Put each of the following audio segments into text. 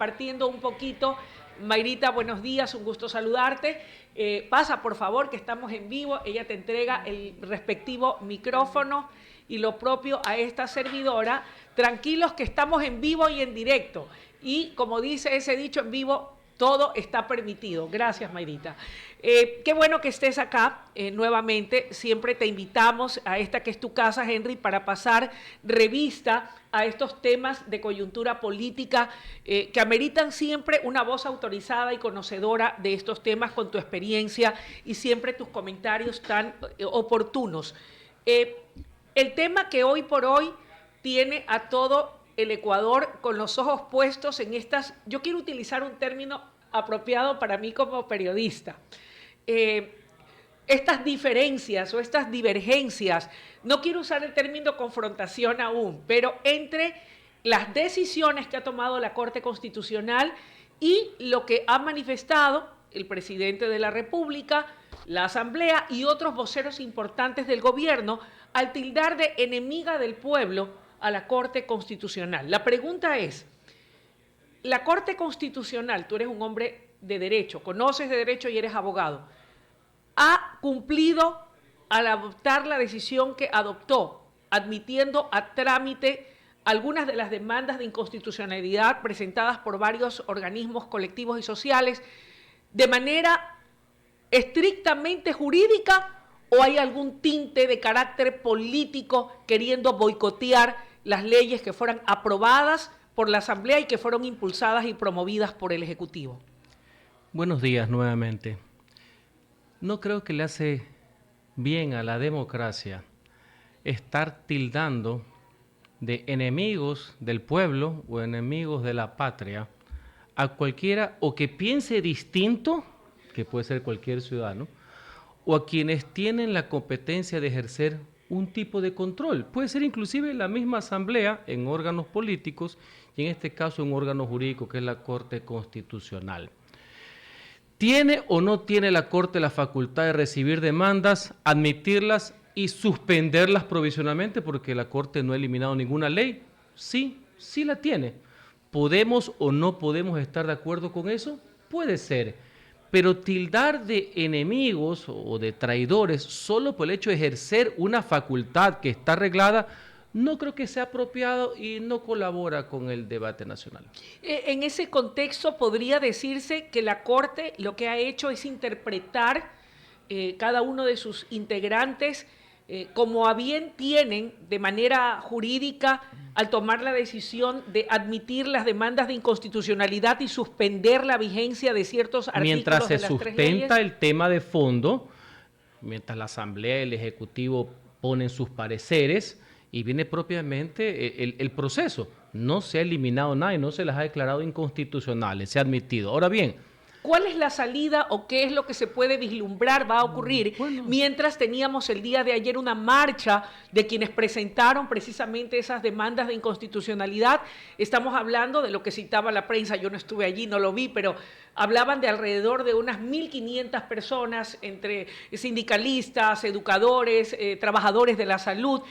partiendo un poquito. Mayrita, buenos días, un gusto saludarte. Pasa, por favor, que estamos en vivo. Ella te entrega el respectivo micrófono y lo propio a esta servidora. Tranquilos que estamos en vivo y en directo. Y como dice ese dicho, en vivo todo está permitido. Gracias, Mayrita. Qué bueno que estés acá nuevamente. Siempre te invitamos a esta que es tu casa, Henry, para pasar revista a estos temas de coyuntura política que ameritan siempre una voz autorizada y conocedora de estos temas con tu experiencia y siempre tus comentarios tan oportunos. El tema que hoy por hoy tiene a todo el Ecuador con los ojos puestos en estas, yo quiero utilizar un término apropiado para mí como periodista, estas diferencias o estas divergencias, no quiero usar el término confrontación aún, pero entre las decisiones que ha tomado la Corte Constitucional y lo que ha manifestado el presidente de la República, la Asamblea y otros voceros importantes del gobierno al tildar de enemiga del pueblo a la Corte Constitucional. La pregunta es, la Corte Constitucional, tú eres un hombre de derecho, conoces de derecho y eres abogado, ¿ha cumplido al adoptar la decisión que adoptó, admitiendo a trámite algunas de las demandas de inconstitucionalidad presentadas por varios organismos colectivos y sociales de manera estrictamente jurídica o hay algún tinte de carácter político queriendo boicotear las leyes que fueran aprobadas por la Asamblea y que fueron impulsadas y promovidas por el Ejecutivo? Buenos días nuevamente. No creo que le hace bien a la democracia estar tildando de enemigos del pueblo o enemigos de la patria a cualquiera o que piense distinto, que puede ser cualquier ciudadano, o a quienes tienen la competencia de ejercer un tipo de control. Puede ser inclusive la misma asamblea en órganos políticos y en este caso un órgano jurídico que es la Corte Constitucional. ¿Tiene o no tiene la Corte la facultad de recibir demandas, admitirlas y suspenderlas provisionalmente porque la Corte no ha eliminado ninguna ley? Sí, sí la tiene. ¿Podemos o no podemos estar de acuerdo con eso? Puede ser. Pero tildar de enemigos o de traidores solo por el hecho de ejercer una facultad que está arreglada, no creo que sea apropiado y no colabora con el debate nacional. En ese contexto podría decirse que la Corte lo que ha hecho es interpretar cada uno de sus integrantes como a bien tienen de manera jurídica al tomar la decisión de admitir las demandas de inconstitucionalidad y suspender la vigencia de ciertos artículos mientras de se las tres sustenta leyes. el tema de fondo, mientras la Asamblea y el Ejecutivo ponen sus pareceres y viene propiamente el proceso. No se ha eliminado nada y no se las ha declarado inconstitucionales, se ha admitido. Ahora bien, ¿cuál es la salida o qué es lo que se puede vislumbrar va a ocurrir mientras teníamos el día de ayer una marcha de quienes presentaron precisamente esas demandas de inconstitucionalidad? Estamos hablando de lo que citaba la prensa, yo no estuve allí, no lo vi, pero hablaban de alrededor de unas 1.500 personas entre sindicalistas, educadores, trabajadores de la salud,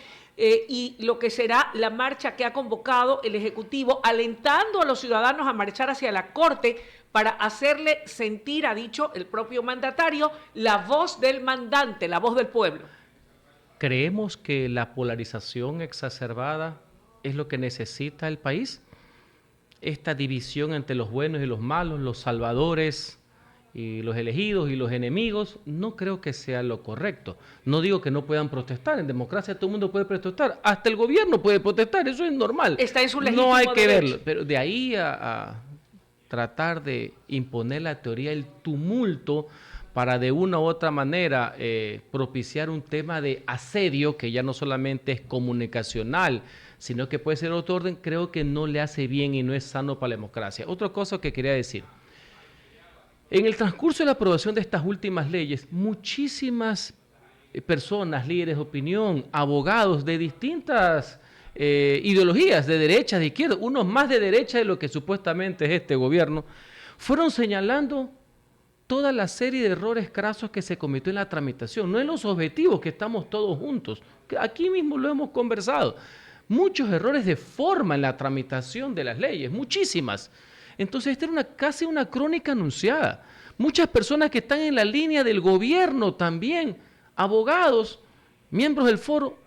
y lo que será la marcha que ha convocado el Ejecutivo, alentando a los ciudadanos a marchar hacia la Corte para hacerle sentir, ha dicho el propio mandatario, la voz del mandante, la voz del pueblo. ¿Creemos que la polarización exacerbada es lo que necesita el país? Esta división entre los buenos y los malos, los salvadores y los elegidos y los enemigos, no creo que sea lo correcto. No digo que no puedan protestar, en democracia todo el mundo puede protestar, hasta el gobierno puede protestar, eso es normal. Está en su legítimo no hay que derecho. verlo, pero de ahí a tratar de imponer la teoría del tumulto para de una u otra manera propiciar un tema de asedio que ya no solamente es comunicacional, sino que puede ser otro orden, creo que no le hace bien y no es sano para la democracia. Otra cosa que quería decir, en el transcurso de la aprobación de estas últimas leyes, muchísimas personas, líderes de opinión, abogados de distintas ideologías, de derecha, de izquierda, unos más de derecha de lo que supuestamente es este gobierno, fueron señalando toda la serie de errores crasos que se cometió en la tramitación, no en los objetivos que estamos todos juntos, que aquí mismo lo hemos conversado, muchos errores de forma en la tramitación de las leyes, muchísimas. Entonces esta era casi una crónica anunciada. Muchas personas que están en la línea del gobierno también, abogados, miembros del foro,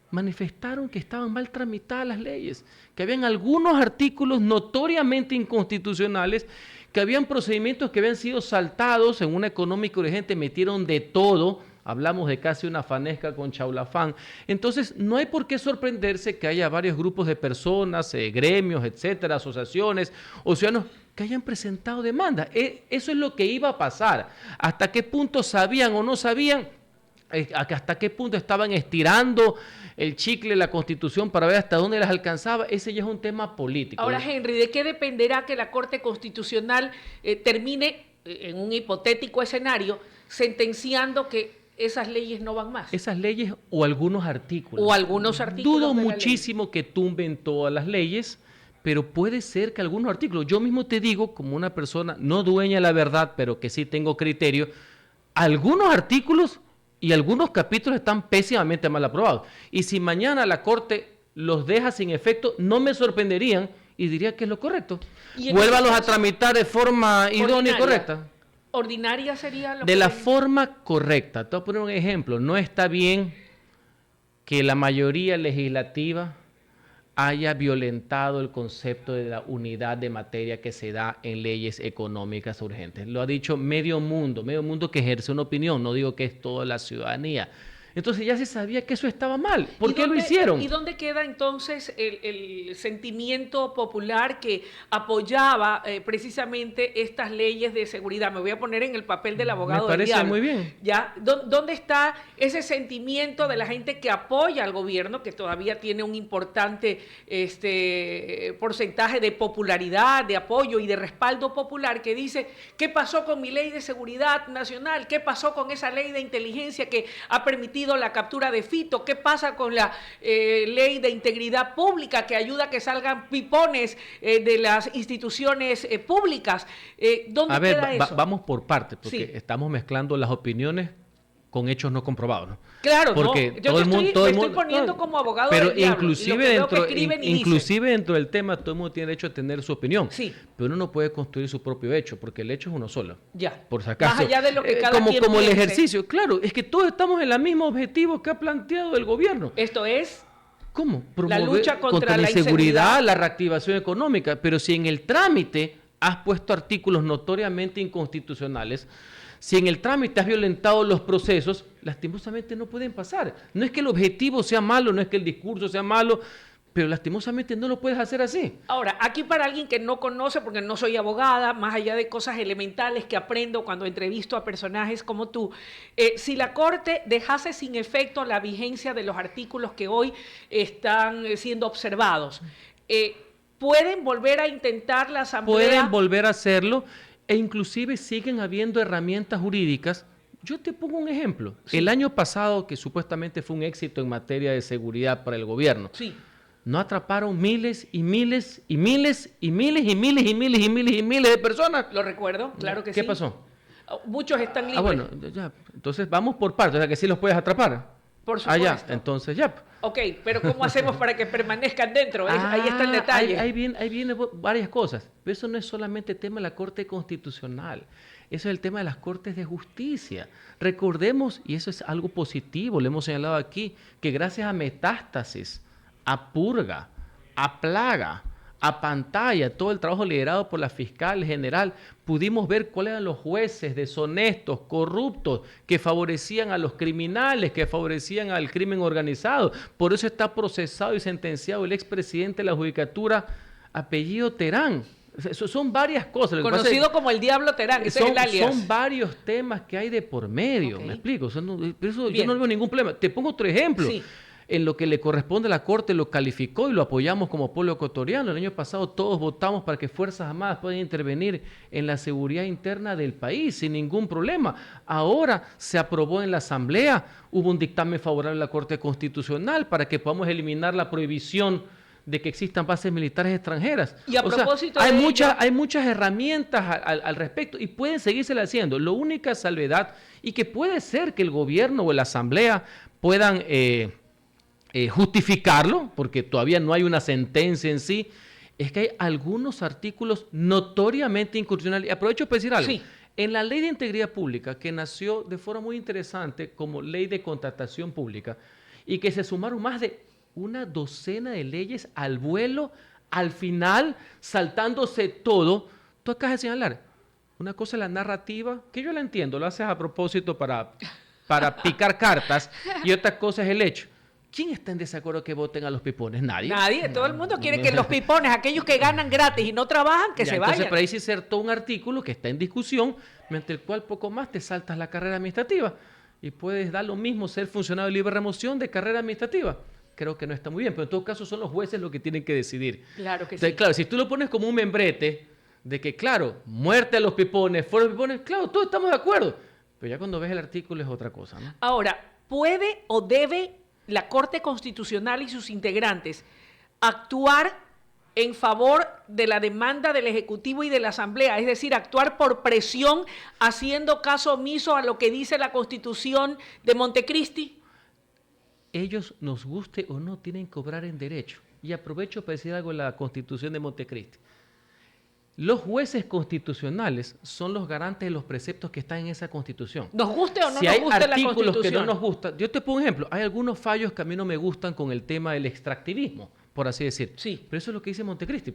manifestaron que estaban mal tramitadas las leyes, que habían algunos artículos notoriamente inconstitucionales, que habían procedimientos que habían sido saltados en una económica urgente, metieron de todo. Hablamos de casi una fanesca con Chaulafán. Entonces, no hay por qué sorprenderse que haya varios grupos de personas, gremios, etcétera, asociaciones o ciudadanos que hayan presentado demanda. Eso es lo que iba a pasar. ¿Hasta qué punto sabían o no sabían? ¿Hasta qué punto estaban estirando el chicle, la Constitución, para ver hasta dónde las alcanzaba? Ese ya es un tema político. Ahora, Henry, ¿de qué dependerá que la Corte Constitucional termine, en un hipotético escenario, sentenciando que esas leyes no van más? Esas leyes o algunos artículos. O algunos artículos. Dudo muchísimo que tumben todas las leyes, pero puede ser que algunos artículos. Yo mismo te digo, como una persona no dueña de la verdad, pero que sí tengo criterio, algunos artículos y algunos capítulos están pésimamente mal aprobados. Y si mañana la Corte los deja sin efecto, no me sorprenderían y diría que es lo correcto. Vuélvalos a tramitar de forma idónea y correcta. Ordinaria sería lo de la forma correcta. Te voy a poner un ejemplo. No está bien que la mayoría legislativa haya violentado el concepto de la unidad de materia que se da en leyes económicas urgentes. Lo ha dicho medio mundo que ejerce una opinión, no digo que es toda la ciudadanía. Entonces ya se sabía que eso estaba mal. ¿Por qué lo hicieron? ¿Y dónde queda entonces el sentimiento popular que apoyaba precisamente estas leyes de seguridad? Me voy a poner en el papel del abogado del diablo. Me parece muy bien. ¿Ya? ¿Dónde está ese sentimiento de la gente que apoya al gobierno, que todavía tiene un importante porcentaje de popularidad, de apoyo y de respaldo popular, que dice, ¿qué pasó con mi ley de seguridad nacional? ¿Qué pasó con esa ley de inteligencia que ha permitido la captura de Fito? ¿Qué pasa con la ley de integridad pública que ayuda a que salgan pipones de las instituciones públicas? ¿Dónde queda eso? Vamos por partes, porque estamos mezclando las opiniones con hechos no comprobados, ¿no? Claro, porque no, yo me estoy poniendo como abogado pero del diablo, inclusive dentro del tema todo el mundo tiene derecho a tener su opinión, sí, pero uno no puede construir su propio hecho, porque el hecho es uno solo. Ya. Por si acaso. Más allá de lo que cada quien como el piense. ejercicio, claro, es que todos estamos en el mismo objetivo que ha planteado el gobierno. Esto es ¿cómo? La lucha contra la inseguridad, la reactivación económica, pero si en el trámite has puesto artículos notoriamente inconstitucionales, si en el trámite has violentado los procesos, lastimosamente no pueden pasar. No es que el objetivo sea malo, no es que el discurso sea malo, pero lastimosamente no lo puedes hacer así. Ahora, aquí para alguien que no conoce, porque no soy abogada, más allá de cosas elementales que aprendo cuando entrevisto a personajes como tú, si la Corte dejase sin efecto la vigencia de los artículos que hoy están siendo observados, ¿pueden volver a intentar la Asamblea? Pueden volver a hacerlo, e inclusive siguen habiendo herramientas jurídicas. Yo te pongo un ejemplo. Sí. El año pasado, que supuestamente fue un éxito en materia de seguridad para el gobierno, sí, no atraparon miles y miles y miles y miles y miles y miles y miles y miles de personas. Lo recuerdo, claro que sí. ¿Qué pasó? Muchos están libres. Bueno, ya. Entonces vamos por partes, o sea que sí los puedes atrapar. Por supuesto. Ya, entonces ya. Ok, pero ¿cómo hacemos para que permanezcan dentro? Ahí está el detalle. Ahí vienen varias cosas. Pero eso no es solamente tema de la Corte Constitucional. Eso es el tema de las Cortes de Justicia. Recordemos, y eso es algo positivo, lo hemos señalado aquí, que gracias a Metástasis, a Purga, a Plaga, a Pantalla, todo el trabajo liderado por la fiscal general, pudimos ver cuáles eran los jueces deshonestos, corruptos, que favorecían a los criminales, que favorecían al crimen organizado. Por eso está procesado y sentenciado el expresidente de la Judicatura, apellido Terán. Son varias cosas. Conocido como el Diablo Terán, ese es el alias. Son varios temas que hay de por medio, ¿me explico? Pero eso yo no veo ningún problema. Te pongo otro ejemplo. Sí. En lo que le corresponde a la Corte lo calificó y lo apoyamos como pueblo ecuatoriano. El año pasado todos votamos para que Fuerzas Armadas puedan intervenir en la seguridad interna del país sin ningún problema. Ahora se aprobó en la Asamblea, hubo un dictamen favorable a la Corte Constitucional para que podamos eliminar la prohibición de que existan bases militares extranjeras. Y a propósito hay muchas herramientas al respecto y pueden seguirse haciendo. La única salvedad, y que puede ser que el gobierno o la Asamblea puedan justificarlo, porque todavía no hay una sentencia en sí, es que hay algunos artículos notoriamente inconstitucionales. Y aprovecho para decir algo. Sí. En la Ley de Integridad Pública, que nació de forma muy interesante como Ley de Contratación Pública, y que se sumaron más de una docena de leyes al vuelo, al final, saltándose todo, tú acabas de señalar, una cosa es la narrativa, que yo la entiendo, lo haces a propósito para picar cartas, y otra cosa es el hecho. ¿Quién está en desacuerdo que voten a los pipones? Nadie. Nadie, todo el mundo quiere que los pipones, aquellos que ganan gratis y no trabajan, que Ya, se entonces, vayan. por ahí se insertó un artículo que está en discusión, mediante el cual poco más te saltas la carrera administrativa y puedes dar lo mismo ser funcionario de libre remoción de carrera administrativa. Creo que no está muy bien, pero en todo caso son los jueces los que tienen que decidir. Claro que Entonces, sí. claro, si tú lo pones como un membrete de que, claro, muerte a los pipones, fuera los pipones, claro, todos estamos de acuerdo. Pero ya cuando ves el artículo es otra cosa, ¿no? Ahora, ¿puede o debe la Corte Constitucional y sus integrantes actuar en favor de la demanda del Ejecutivo y de la Asamblea? Es decir, actuar por presión, haciendo caso omiso a lo que dice la Constitución de Montecristi. Ellos, nos guste o no, tienen que obrar en derecho. Y aprovecho para decir algo en la Constitución de Montecristi. Los jueces constitucionales son los garantes de los preceptos que están en esa Constitución. Nos guste o no Si nos hay guste la artículos que Constitución. no nos gustan, yo te pongo un ejemplo, hay algunos fallos que a mí no me gustan con el tema del extractivismo, por así decir. Sí. Pero eso es lo que dice Montecristi.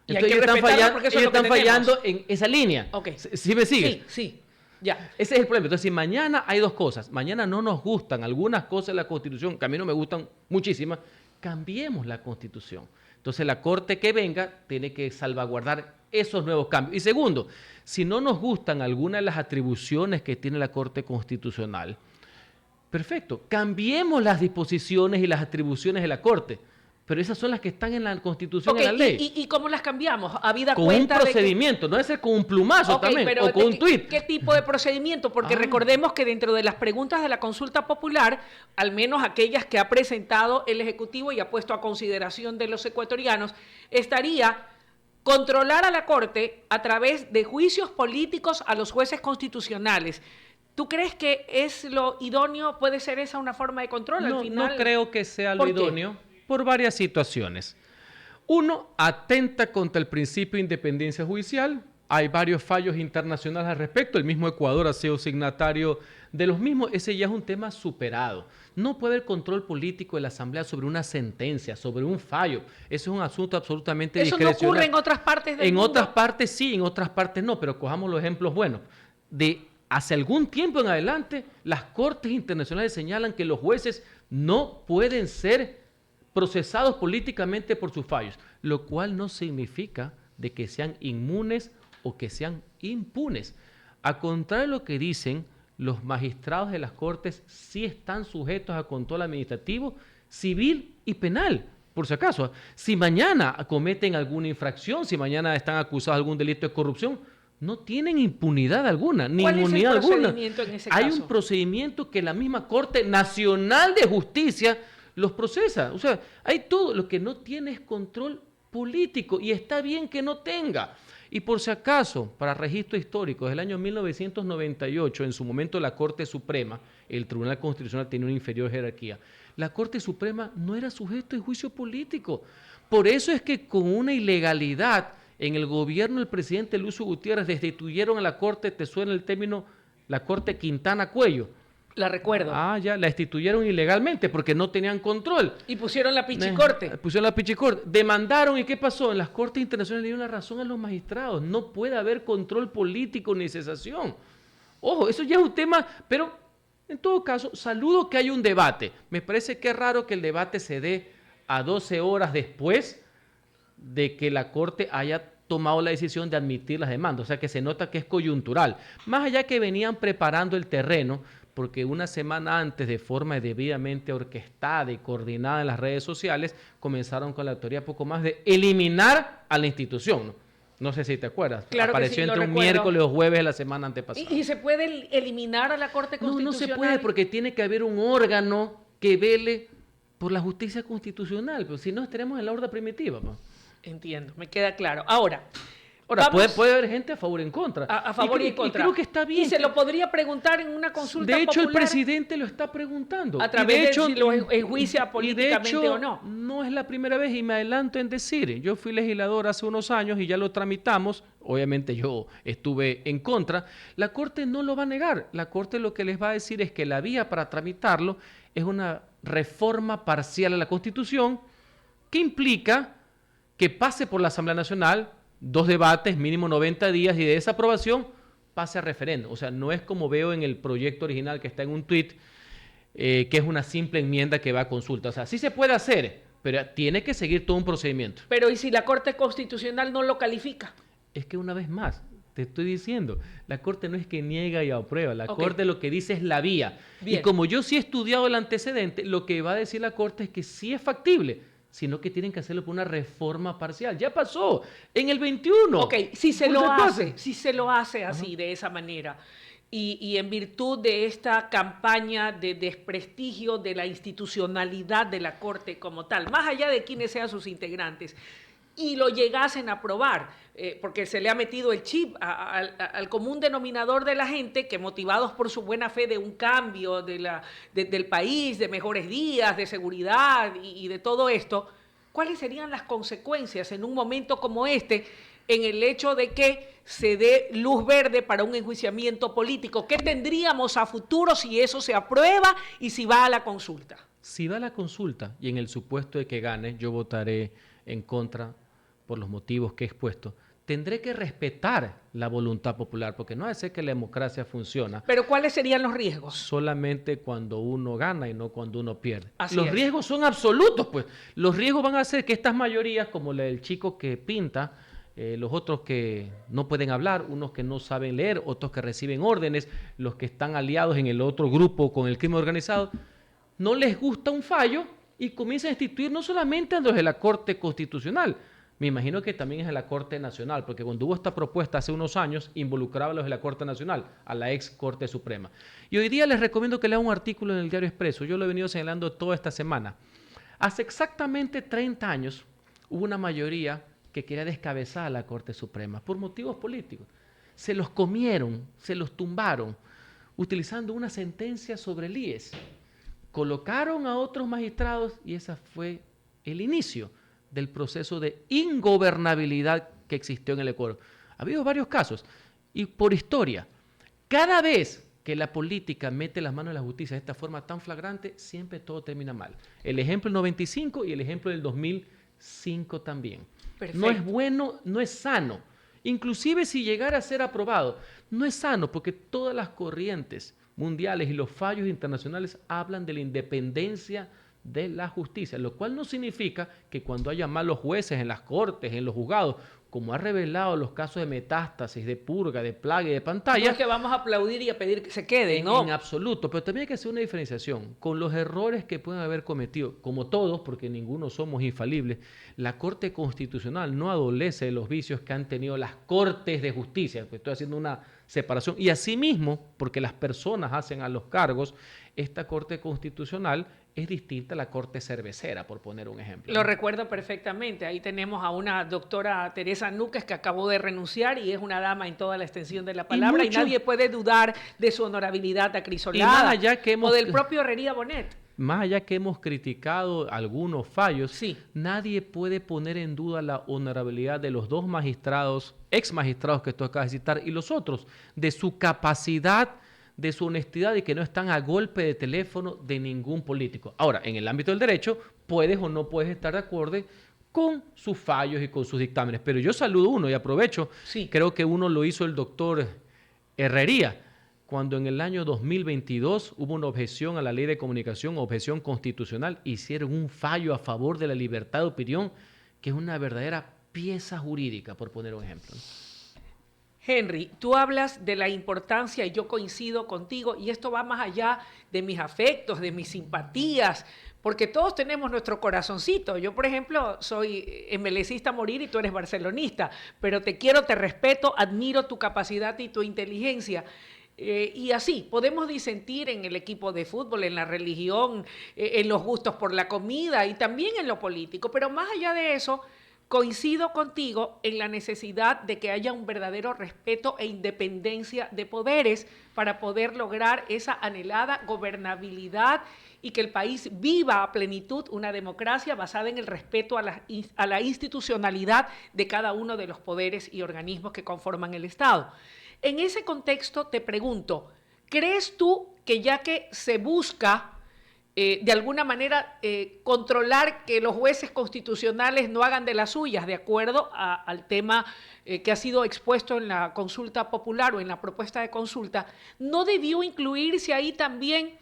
Y hay que respetarlo porque eso es ellos lo que están fallando tenemos. en esa línea. Ok. ¿Sí me sigues? Sí, sí, ya. Ese es el problema. Entonces, si mañana hay dos cosas, mañana no nos gustan algunas cosas de la Constitución, que a mí no me gustan muchísimas, cambiemos la Constitución. Entonces, la Corte que venga tiene que salvaguardar esos nuevos cambios. Y segundo, si no nos gustan algunas de las atribuciones que tiene la Corte Constitucional, perfecto, cambiemos las disposiciones y las atribuciones de la Corte. Pero esas son las que están en la Constitución y Ok, en la ley. ¿y cómo las cambiamos? Habida Con un cuenta de que... procedimiento, no debe ser con un plumazo Ok, también, pero o con un tuit. ¿qué tipo de procedimiento? Porque recordemos que dentro de las preguntas de la consulta popular, al menos aquellas que ha presentado el Ejecutivo y ha puesto a consideración de los ecuatorianos, estaría controlar a la Corte a través de juicios políticos a los jueces constitucionales. ¿Tú crees que es lo idóneo? ¿Puede ser esa una forma de control al final? No creo que sea lo ¿Por qué? idóneo por varias situaciones. Uno, atenta contra el principio de independencia judicial. Hay varios fallos internacionales al respecto. El mismo Ecuador ha sido signatario de los mismos. Ese ya es un tema superado. No puede haber control político de la Asamblea sobre una sentencia, sobre un fallo. Eso es un asunto absolutamente discrecional. ¿Eso no ocurre en otras partes del mundo? En otras partes sí, en otras partes no, pero cojamos los ejemplos buenos. De hace algún tiempo en adelante, las cortes internacionales señalan que los jueces no pueden ser procesados políticamente por sus fallos, lo cual no significa de que sean inmunes o que sean impunes. A contrario de lo que dicen, los magistrados de las cortes sí están sujetos a control administrativo, civil y penal. Por si acaso, si mañana cometen alguna infracción, si mañana están acusados de algún delito de corrupción, no tienen impunidad alguna, ni inmunidad alguna. ¿Cuál es el procedimiento en ese Hay caso? un procedimiento que la misma Corte Nacional de Justicia los procesa. O sea, hay todo. Lo que no tiene es control político y está bien que no tenga. Y por si acaso, para registro histórico, desde el año 1998, en su momento la Corte Suprema, el Tribunal Constitucional tenía una inferior jerarquía, la Corte Suprema no era sujeto de juicio político. Por eso es que con una ilegalidad en el gobierno del presidente Lucio Gutiérrez destituyeron a la Corte, te suena el término, la Corte Quintana Cuello. La recuerdo. Ya, la destituyeron ilegalmente porque no tenían control. Y pusieron la pichicorte. Pusieron la pichicorte. Demandaron, ¿y qué pasó? En las cortes internacionales le dieron la razón a los magistrados. No puede haber control político ni cesación. Ojo, eso ya es un tema, pero en todo caso, saludo que haya un debate. Me parece que es raro que el debate se dé a 12 horas después de que la Corte haya tomado la decisión de admitir las demandas. O sea, que se nota que es coyuntural. Más allá que venían preparando el terreno, porque una semana antes, de forma debidamente orquestada y coordinada en las redes sociales, comenzaron con la teoría poco más de eliminar a la institución. No sé si te acuerdas. Claro que apareció sí, lo entre un recuerdo. miércoles o jueves de la semana antepasada. ¿Y se puede eliminar a la Corte Constitucional? No se puede, porque tiene que haber un órgano que vele por la justicia constitucional. Pero si no, estaremos en la horda primitiva. Entiendo, me queda claro. Ahora, Ahora, puede haber gente a favor y en contra. A favor y en contra. Y creo que está bien. Y se lo podría preguntar en una consulta popular. De hecho, popular, el presidente lo está preguntando. A través de si lo enjuicia políticamente y de hecho, o no. No es la primera vez, y me adelanto en decir, yo fui legislador hace unos años y ya lo tramitamos. Obviamente yo estuve en contra. La Corte no lo va a negar. La Corte lo que les va a decir es que la vía para tramitarlo es una reforma parcial a la Constitución que implica que pase por la Asamblea Nacional, 2 debates, mínimo 90 días, y de esa aprobación pase a referéndum. O sea, no es como veo en el proyecto original que está en un tuit, que es una simple enmienda que va a consulta. O sea, sí se puede hacer, pero tiene que seguir todo un procedimiento. Pero ¿y si la Corte Constitucional no lo califica? Es que una vez más, te estoy diciendo, la Corte no es que niega y aprueba, la Corte lo que dice es la vía. Bien. Y como yo sí he estudiado el antecedente, lo que va a decir la Corte es que sí es factible, sino que tienen que hacerlo por una reforma parcial. Ya pasó, en el 21. Ok, si se lo hace así, de esa manera, y en virtud de esta campaña de desprestigio de la institucionalidad de la Corte como tal, más allá de quiénes sean sus integrantes, y lo llegasen a aprobar, porque se le ha metido el chip al común denominador de la gente, que motivados por su buena fe de un cambio del país, de mejores días, de seguridad y de todo esto, ¿cuáles serían las consecuencias en un momento como este en el hecho de que se dé luz verde para un enjuiciamiento político? ¿Qué tendríamos a futuro si eso se aprueba y si va a la consulta? Si va a la consulta y en el supuesto de que gane, yo votaré en contra por los motivos que he expuesto. Tendré que respetar la voluntad popular, porque no hace que la democracia funciona. ¿Pero cuáles serían los riesgos? Solamente cuando uno gana y no cuando uno pierde. Los riesgos son absolutos, pues. Los riesgos van a ser que estas mayorías, como la del chico que pinta, los otros que no pueden hablar, unos que no saben leer, otros que reciben órdenes, los que están aliados en el otro grupo con el crimen organizado, no les gusta un fallo y comienzan a instituir no solamente a los de la Corte Constitucional, me imagino que también es de la Corte Nacional, porque cuando hubo esta propuesta hace unos años, involucraba a los de la Corte Nacional, a la ex Corte Suprema. Y hoy día les recomiendo que lean un artículo en el Diario Expreso, yo lo he venido señalando toda esta semana. Hace exactamente 30 años hubo una mayoría que quería descabezar a la Corte Suprema por motivos políticos. Se los comieron, se los tumbaron, utilizando una sentencia sobre el IES. Colocaron a otros magistrados y ese fue el inicio del proceso de ingobernabilidad que existió en el Ecuador. Ha habido varios casos y por historia, cada vez que la política mete las manos en la justicia de esta forma tan flagrante, siempre todo termina mal. El ejemplo del 95 y el ejemplo del 2005 también. Perfecto. No es bueno, no es sano. Inclusive si llegara a ser aprobado, no es sano porque todas las corrientes mundiales y los fallos internacionales hablan de la independencia de la justicia, lo cual no significa que cuando haya malos jueces en las cortes, en los juzgados, como ha revelado los casos de metástasis, de purga, de plaga y de pantalla. No es que vamos a aplaudir y a pedir que se quede, ¿no? En absoluto, pero también hay que hacer una diferenciación con los errores que pueden haber cometido, como todos, porque ninguno somos infalibles. La Corte Constitucional no adolece de los vicios que han tenido las Cortes de Justicia, pues estoy haciendo una separación, y asimismo, porque las personas hacen a los cargos, esta Corte Constitucional es distinta a la Corte Cervecera, por poner un ejemplo. Lo recuerdo perfectamente. Ahí tenemos a una doctora Teresa Núquez que acabó de renunciar y es una dama en toda la extensión de la palabra y nadie puede dudar de su honorabilidad acrisolada o del propio Herrería Bonet. Más allá que hemos criticado algunos fallos, sí, nadie puede poner en duda la honorabilidad de los dos magistrados, ex magistrados que tú acabas de citar, y los otros, de su capacidad, de su honestidad y que no están a golpe de teléfono de ningún político. Ahora, en el ámbito del derecho, puedes o no puedes estar de acuerdo con sus fallos y con sus dictámenes. Pero yo saludo uno y aprovecho, sí, creo que uno lo hizo el doctor Herrería, cuando en el año 2022 hubo una objeción a la ley de comunicación, objeción constitucional, hicieron un fallo a favor de la libertad de opinión, que es una verdadera pieza jurídica, por poner un ejemplo. Henry, tú hablas de la importancia, y yo coincido contigo, y esto va más allá de mis afectos, de mis simpatías, porque todos tenemos nuestro corazoncito. Yo, por ejemplo, soy emelecista a morir y tú eres barcelonista, pero te quiero, te respeto, admiro tu capacidad y tu inteligencia. Y así, podemos disentir en el equipo de fútbol, en la religión, en los gustos por la comida y también en lo político, pero más allá de eso, coincido contigo en la necesidad de que haya un verdadero respeto e independencia de poderes para poder lograr esa anhelada gobernabilidad y que el país viva a plenitud una democracia basada en el respeto a la institucionalidad de cada uno de los poderes y organismos que conforman el Estado. En ese contexto te pregunto, ¿crees tú que ya que se busca de alguna manera controlar que los jueces constitucionales no hagan de las suyas, de acuerdo al tema que ha sido expuesto en la consulta popular o en la propuesta de consulta, no debió incluirse ahí también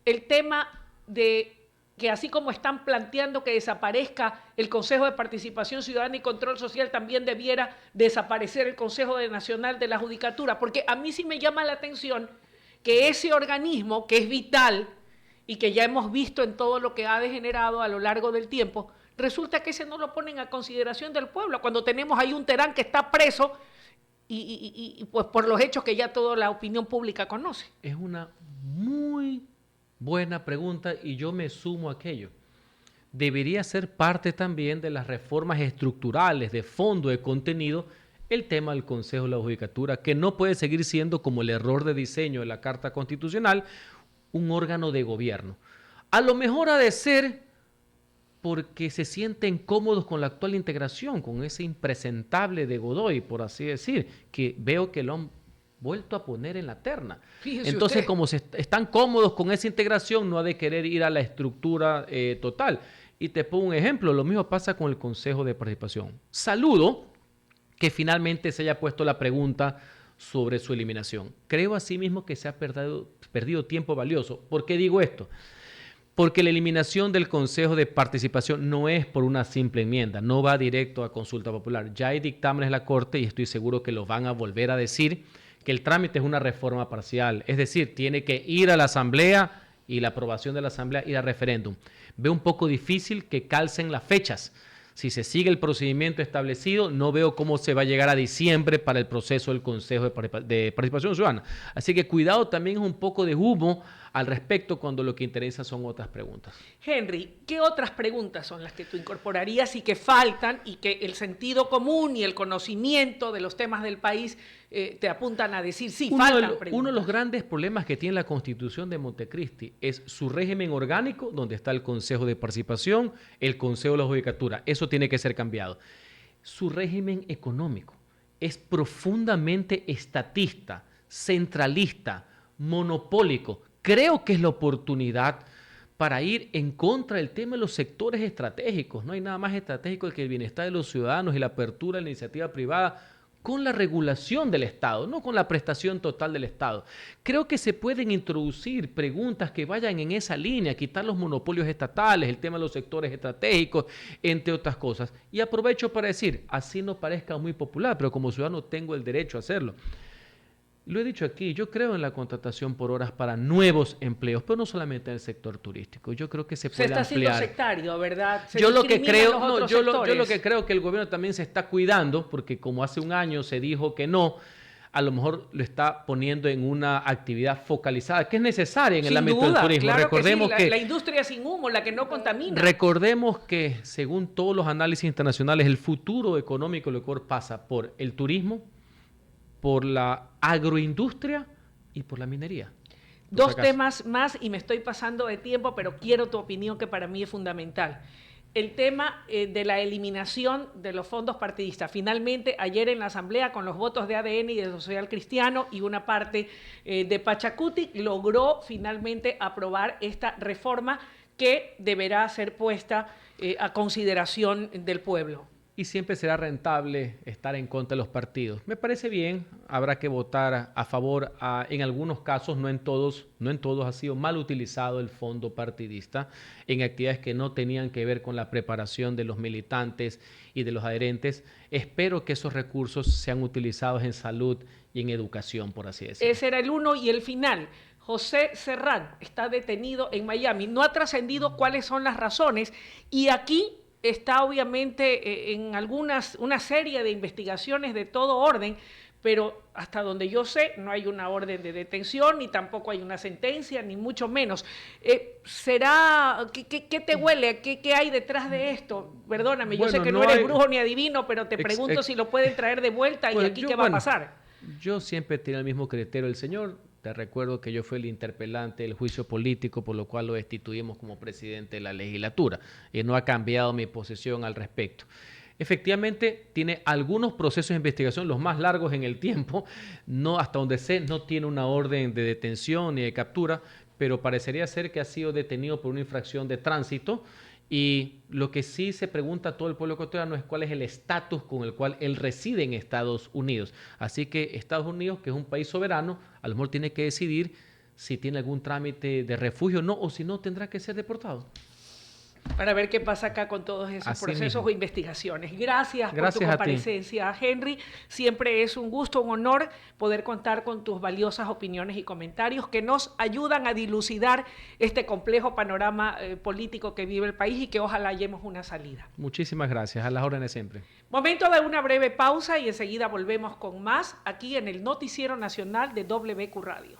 el tema de que así como están planteando que desaparezca el Consejo de Participación Ciudadana y Control Social, también debiera desaparecer el Consejo Nacional de la Judicatura? Porque a mí sí me llama la atención que ese organismo, que es vital, y que ya hemos visto en todo lo que ha degenerado a lo largo del tiempo, resulta que ese no lo ponen a consideración del pueblo, cuando tenemos ahí un Terán que está preso y pues por los hechos que ya toda la opinión pública conoce. Es una muy buena pregunta y yo me sumo a aquello. Debería ser parte también de las reformas estructurales, de fondo, de contenido, el tema del Consejo de la Judicatura, que no puede seguir siendo, como el error de diseño de la Carta Constitucional, un órgano de gobierno. A lo mejor ha de ser porque se sienten cómodos con la actual integración, con ese impresentable de Godoy, por así decir, que veo que lo han vuelto a poner en la terna. Fíjese Entonces, usted, como están cómodos con esa integración, no ha de querer ir a la estructura total. Y te pongo un ejemplo, lo mismo pasa con el Consejo de Participación. Saludo que finalmente se haya puesto la pregunta sobre su eliminación. Creo asimismo que se ha perdido tiempo valioso. ¿Por qué digo esto? Porque la eliminación del Consejo de Participación no es por una simple enmienda, no va directo a consulta popular. Ya hay dictámenes de la Corte y estoy seguro que los van a volver a decir, que el trámite es una reforma parcial, es decir, tiene que ir a la Asamblea y la aprobación de la Asamblea ir a referéndum. Veo un poco difícil que calcen las fechas. Si se sigue el procedimiento establecido, no veo cómo se va a llegar a diciembre para el proceso del Consejo de Participación Ciudadana. Así que cuidado, también es un poco de humo al respecto cuando lo que interesa son otras preguntas. Henry, ¿qué otras preguntas son las que tú incorporarías y que faltan y que el sentido común y el conocimiento de los temas del país te apuntan a decir sí, faltan preguntas? Uno de los grandes problemas que tiene la Constitución de Montecristi es su régimen orgánico, donde está el Consejo de Participación, el Consejo de la Judicatura. Eso tiene que ser cambiado. Su régimen económico es profundamente estatista, centralista, monopólico. Creo que es la oportunidad para ir en contra del tema de los sectores estratégicos. No hay nada más estratégico que el bienestar de los ciudadanos y la apertura de la iniciativa privada con la regulación del Estado, no con la prestación total del Estado. Creo que se pueden introducir preguntas que vayan en esa línea, quitar los monopolios estatales, el tema de los sectores estratégicos, entre otras cosas. Y aprovecho para decir, así no parezca muy popular, pero como ciudadano tengo el derecho a hacerlo. Lo he dicho aquí, yo creo en la contratación por horas para nuevos empleos, pero no solamente en el sector turístico. Yo creo que se puede ampliar. Se está haciendo sectario, ¿verdad? Yo lo que creo que el gobierno también se está cuidando, porque como hace un año se dijo que no, a lo mejor lo está poniendo en una actividad focalizada, que es necesaria en el ámbito del turismo. Claro, recordemos que la industria sin humo, la que no contamina. Recordemos que, según todos los análisis internacionales, el futuro económico del Ecuador pasa por el turismo, por la agroindustria y por la minería. Dos temas más y me estoy pasando de tiempo, pero quiero tu opinión que para mí es fundamental. El tema de la eliminación de los fondos partidistas. Finalmente, ayer en la Asamblea, con los votos de ADN y de Social Cristiano y una parte de Pachacuti, logró finalmente aprobar esta reforma que deberá ser puesta a consideración del pueblo. Y siempre será rentable estar en contra de los partidos. Me parece bien, habrá que votar a favor. En algunos casos, no en todos ha sido mal utilizado el fondo partidista en actividades que no tenían que ver con la preparación de los militantes y de los adherentes. Espero que esos recursos sean utilizados en salud y en educación, por así decirlo. Ese era el uno y el final. José Serrán está detenido en Miami. No ha trascendido cuáles son las razones y aquí está obviamente en una serie de investigaciones de todo orden, pero hasta donde yo sé no hay una orden de detención, ni tampoco hay una sentencia, ni mucho menos. ¿Qué te huele? ¿Qué hay detrás de esto? Perdóname, yo sé que no eres brujo ni adivino, pero te pregunto si lo pueden traer de vuelta y aquí qué va a pasar. Yo siempre tenía el mismo criterio del señor. Te recuerdo que yo fui el interpelante del juicio político, por lo cual lo destituimos como presidente de la legislatura. Y no ha cambiado mi posición al respecto. Efectivamente, tiene algunos procesos de investigación, los más largos en el tiempo. No, hasta donde sé, no tiene una orden de detención ni de captura, pero parecería ser que ha sido detenido por una infracción de tránsito. Y lo que sí se pregunta a todo el pueblo ecuatoriano es cuál es el estatus con el cual él reside en Estados Unidos. Así que Estados Unidos, que es un país soberano, a lo mejor tiene que decidir si tiene algún trámite de refugio o no, o si no, tendrá que ser deportado. Para ver qué pasa acá con todos esos Así procesos mismo. o investigaciones. Gracias por tu comparecencia, Henry. Siempre es un gusto, un honor poder contar con tus valiosas opiniones y comentarios que nos ayudan a dilucidar este complejo panorama político que vive el país y que ojalá hallemos una salida. Muchísimas gracias. A las órdenes siempre. Momento de una breve pausa y enseguida volvemos con más aquí en el Noticiero Nacional de WQ Radio.